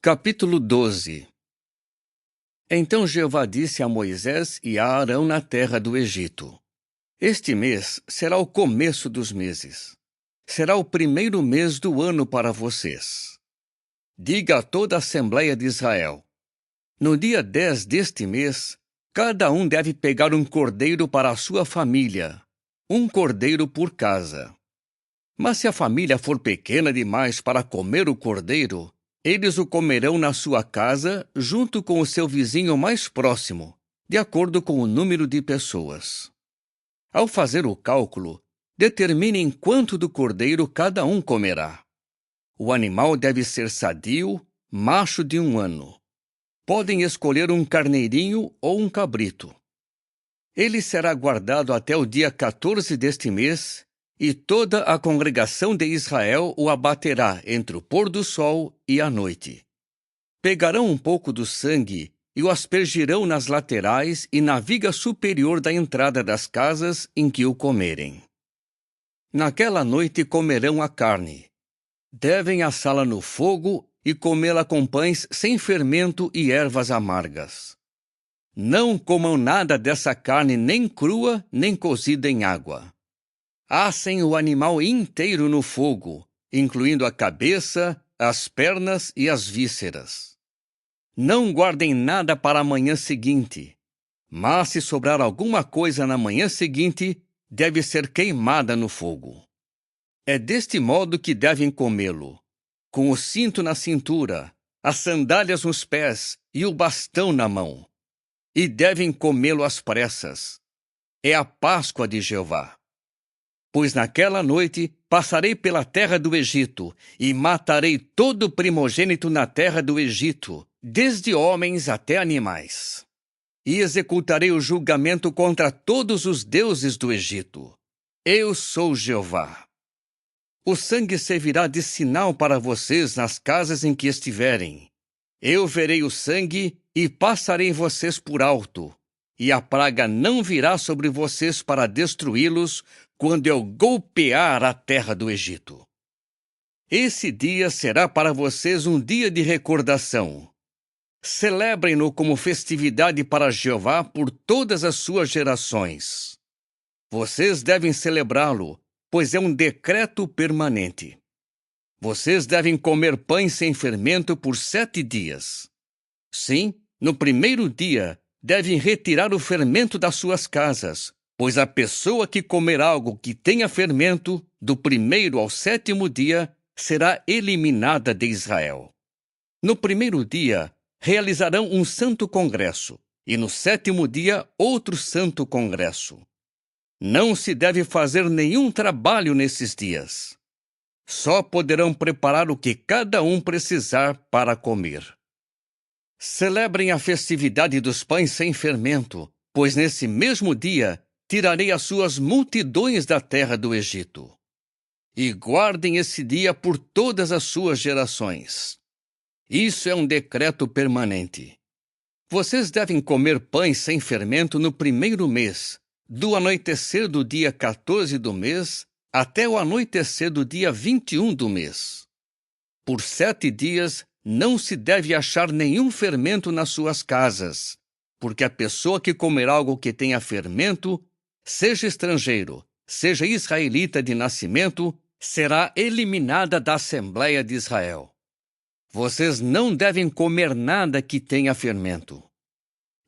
Capítulo 12. Então Jeová disse a Moisés e a Arão na terra do Egito: Este mês será o começo dos meses. Será o primeiro mês do ano para vocês. Diga a toda a Assembleia de Israel: No dia 10 deste mês, cada um deve pegar um cordeiro para a sua família, um cordeiro por casa. Mas se a família for pequena demais para comer o cordeiro, eles o comerão na sua casa, junto com o seu vizinho mais próximo, de acordo com o número de pessoas. Ao fazer o cálculo, determinem quanto do cordeiro cada um comerá. O animal deve ser sadio, macho de 1 ano. Podem escolher um carneirinho ou um cabrito. Ele será guardado até o dia 14 deste mês, e toda a congregação de Israel o abaterá entre o pôr do sol e a noite. Pegarão um pouco do sangue e o aspergirão nas laterais e na viga superior da entrada das casas em que o comerem. Naquela noite comerão a carne. Devem assá-la no fogo e comê-la com pães sem fermento e ervas amargas. Não comam nada dessa carne nem crua nem cozida em água. Assem o animal inteiro no fogo, incluindo a cabeça, as pernas e as vísceras. Não guardem nada para a manhã seguinte, mas se sobrar alguma coisa na manhã seguinte, deve ser queimada no fogo. É deste modo que devem comê-lo, com o cinto na cintura, as sandálias nos pés e o bastão na mão. E devem comê-lo às pressas. É a Páscoa de Jeová. Pois naquela noite passarei pela terra do Egito e matarei todo primogênito na terra do Egito, desde homens até animais. E executarei o julgamento contra todos os deuses do Egito. Eu sou Jeová. O sangue servirá de sinal para vocês nas casas em que estiverem. Eu verei o sangue e passarei vocês por alto, e a praga não virá sobre vocês para destruí-los quando eu golpear a terra do Egito. Esse dia será para vocês um dia de recordação. Celebrem-no como festividade para Jeová por todas as suas gerações. Vocês devem celebrá-lo, pois é um decreto permanente. Vocês devem comer pães sem fermento por 7 dias. Sim, no primeiro dia, devem retirar o fermento das suas casas, pois a pessoa que comer algo que tenha fermento, do 1º ao 7º dia, será eliminada de Israel. No primeiro dia, realizarão um santo congresso, e no 7º dia, outro santo congresso. Não se deve fazer nenhum trabalho nesses dias. Só poderão preparar o que cada um precisar para comer. Celebrem a festividade dos pães sem fermento, pois nesse mesmo dia tirarei as suas multidões da terra do Egito. E guardem esse dia por todas as suas gerações. Isso é um decreto permanente. Vocês devem comer pães sem fermento no 1º mês, do anoitecer do dia 14 do mês até o anoitecer do dia 21 do mês. Por 7 dias não se deve achar nenhum fermento nas suas casas, porque a pessoa que comer algo que tenha fermento, seja estrangeiro, seja israelita de nascimento, será eliminada da Assembleia de Israel. Vocês não devem comer nada que tenha fermento.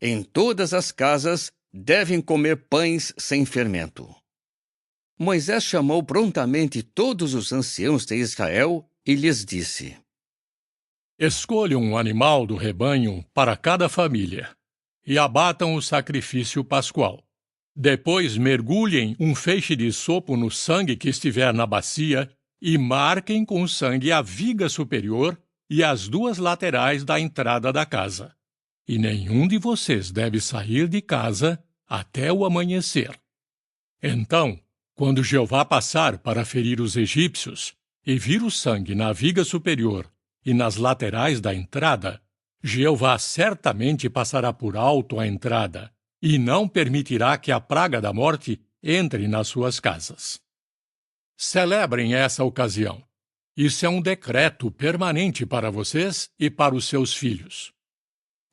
Em todas as casas devem comer pães sem fermento. Moisés chamou prontamente todos os anciãos de Israel e lhes disse: Escolham um animal do rebanho para cada família e abatam o sacrifício pascual. Depois mergulhem um feixe de sopo no sangue que estiver na bacia e marquem com o sangue a viga superior e as 2 laterais da entrada da casa. E nenhum de vocês deve sair de casa até o amanhecer. Então, quando Jeová passar para ferir os egípcios e vir o sangue na viga superior e nas laterais da entrada, Jeová certamente passará por alto a entrada e não permitirá que a praga da morte entre nas suas casas. Celebrem essa ocasião. Isso é um decreto permanente para vocês e para os seus filhos.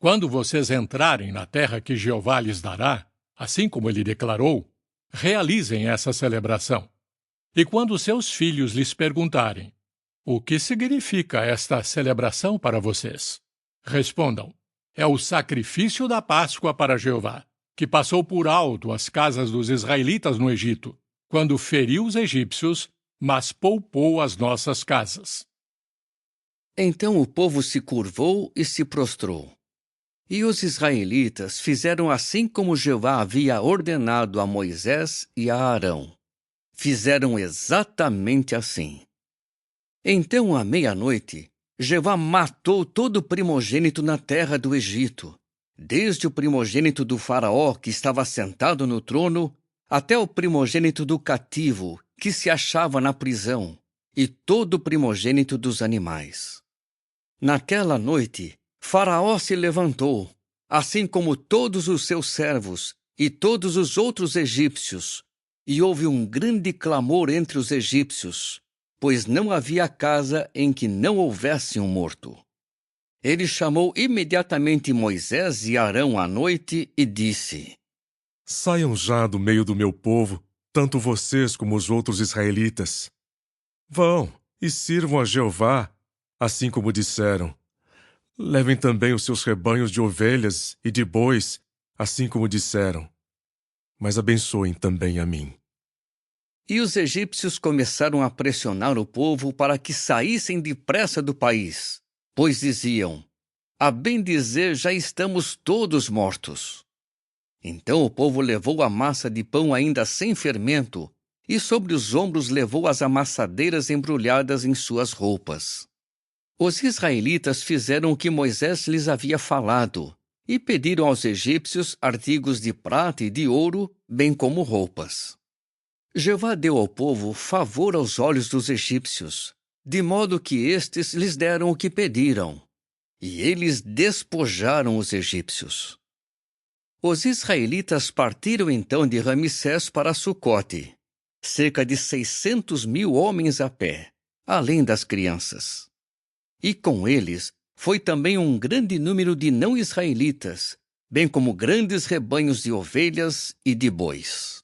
Quando vocês entrarem na terra que Jeová lhes dará, assim como ele declarou, realizem essa celebração. E quando seus filhos lhes perguntarem: o que significa esta celebração para vocês? Respondam: é o sacrifício da Páscoa para Jeová, que passou por alto as casas dos israelitas no Egito, quando feriu os egípcios, mas poupou as nossas casas. Então o povo se curvou e se prostrou. E os israelitas fizeram assim como Jeová havia ordenado a Moisés e a Arão. Fizeram exatamente assim. Então, à meia-noite, Jeová matou todo o primogênito na terra do Egito, desde o primogênito do faraó que estava sentado no trono, até o primogênito do cativo que se achava na prisão, e todo o primogênito dos animais. Naquela noite, Faraó se levantou, assim como todos os seus servos e todos os outros egípcios, e houve um grande clamor entre os egípcios, pois não havia casa em que não houvesse um morto. Ele chamou imediatamente Moisés e Arão à noite e disse: Saiam já do meio do meu povo, tanto vocês como os outros israelitas. Vão e sirvam a Jeová, assim como disseram. Levem também os seus rebanhos de ovelhas e de bois, assim como disseram. Mas abençoem também a mim. E os egípcios começaram a pressionar o povo para que saíssem depressa do país, pois diziam: a bem dizer, já estamos todos mortos. Então o povo levou a massa de pão ainda sem fermento, e sobre os ombros levou as amassadeiras embrulhadas em suas roupas. Os israelitas fizeram o que Moisés lhes havia falado, e pediram aos egípcios artigos de prata e de ouro, bem como roupas. Jeová deu ao povo favor aos olhos dos egípcios, de modo que estes lhes deram o que pediram, e eles despojaram os egípcios. Os israelitas partiram então de Ramsés para Sucote, cerca de 600.000 homens a pé, além das crianças. E com eles foi também um grande número de não-israelitas, bem como grandes rebanhos de ovelhas e de bois.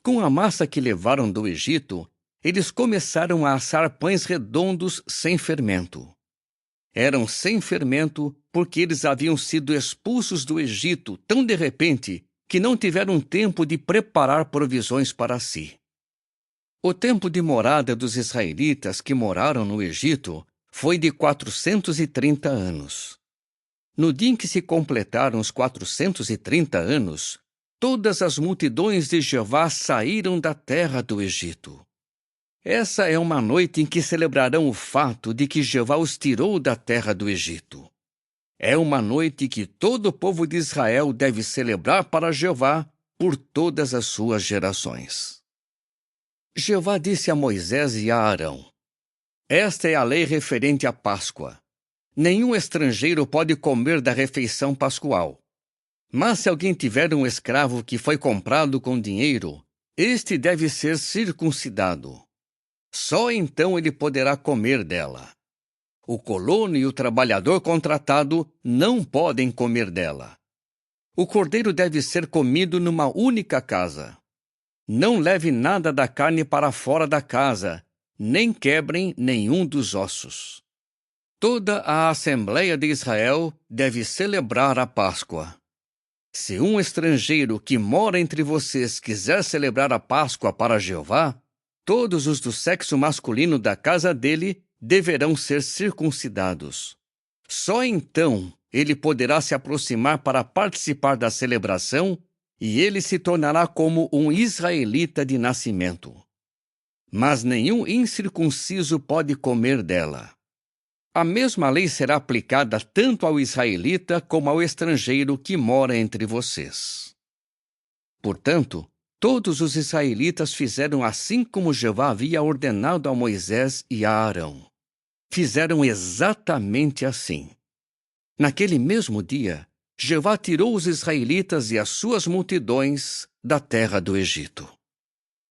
Com a massa que levaram do Egito, eles começaram a assar pães redondos sem fermento. Eram sem fermento porque eles haviam sido expulsos do Egito tão de repente que não tiveram tempo de preparar provisões para si. O tempo de morada dos israelitas que moraram no Egito foi de 430 anos. No dia em que se completaram os 430 anos, todas as multidões de Jeová saíram da terra do Egito. Essa é uma noite em que celebrarão o fato de que Jeová os tirou da terra do Egito. É uma noite que todo o povo de Israel deve celebrar para Jeová por todas as suas gerações. Jeová disse a Moisés e a Arão: esta é a lei referente à Páscoa. Nenhum estrangeiro pode comer da refeição pascual. Mas se alguém tiver um escravo que foi comprado com dinheiro, este deve ser circuncidado. Só então ele poderá comer dela. O colono e o trabalhador contratado não podem comer dela. O cordeiro deve ser comido numa única casa. Não leve nada da carne para fora da casa, nem quebrem nenhum dos ossos. Toda a Assembleia de Israel deve celebrar a Páscoa. Se um estrangeiro que mora entre vocês quiser celebrar a Páscoa para Jeová, todos os do sexo masculino da casa dele deverão ser circuncidados. Só então ele poderá se aproximar para participar da celebração e ele se tornará como um israelita de nascimento. Mas nenhum incircunciso pode comer dela. A mesma lei será aplicada tanto ao israelita como ao estrangeiro que mora entre vocês. Portanto, todos os israelitas fizeram assim como Jeová havia ordenado a Moisés e a Arão. Fizeram exatamente assim. Naquele mesmo dia, Jeová tirou os israelitas e as suas multidões da terra do Egito.